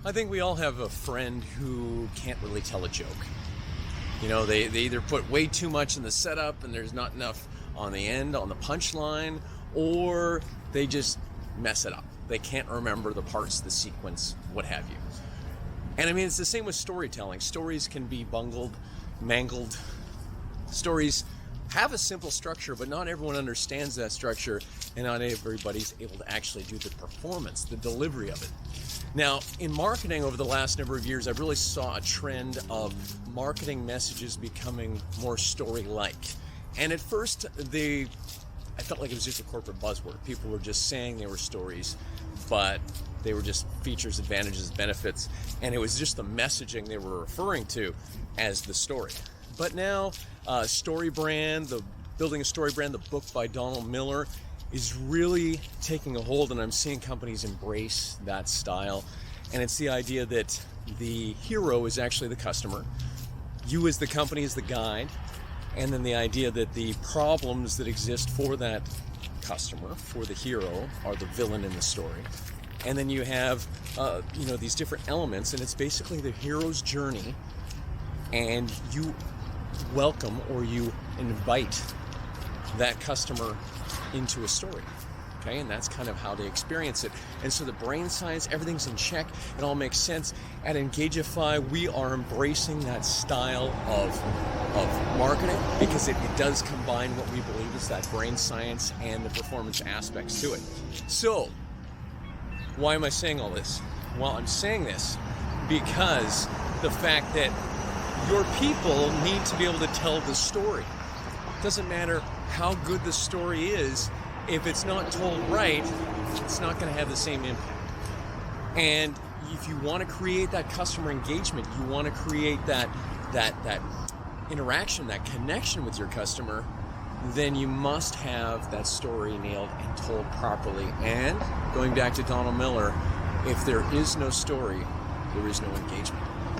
I think we all have a friend who can't really tell a joke. You know, they either put way too much in the setup and there's not enough on the end, on the punchline, or they just mess it up. They can't remember the parts, the sequence, what have you. And I mean, it's the same with storytelling. Stories can be bungled, mangled. Stories have a simple structure, but not everyone understands that structure, and not everybody's able to actually do the performance, the delivery of it. Now, in marketing over the last number of years, I really saw a trend of marketing messages becoming more story-like. And at first, I felt like it was just a corporate buzzword. People were just saying they were stories, but they were just features, advantages, benefits, and it was just the messaging they were referring to as the story. But now, story brand, building a story brand, the book by Donald Miller, is really taking a hold, and I'm seeing companies embrace that style. And it's the idea that the hero is actually the customer, you as the company is the guide, and then the idea that the problems that exist for that customer, for the hero, are the villain in the story. And then you have these different elements, and it's basically the hero's journey, and you welcome or you invite that customer into a story, okay? And that's kind of how they experience it. And so the brain science, everything's in check, it all makes sense. At Engagify, we are embracing that style of marketing because it does combine what we believe is that brain science and the performance aspects to it. So, why am I saying all this? Well, I'm saying this because the fact that your people need to be able to tell the story. It doesn't matter how good the story is, if it's not told right, it's not going to have the same impact. And if you want to create that customer engagement, you want to create that interaction, that connection with your customer, then you must have that story nailed and told properly. And going back to Donald Miller, if there is no story, there is no engagement.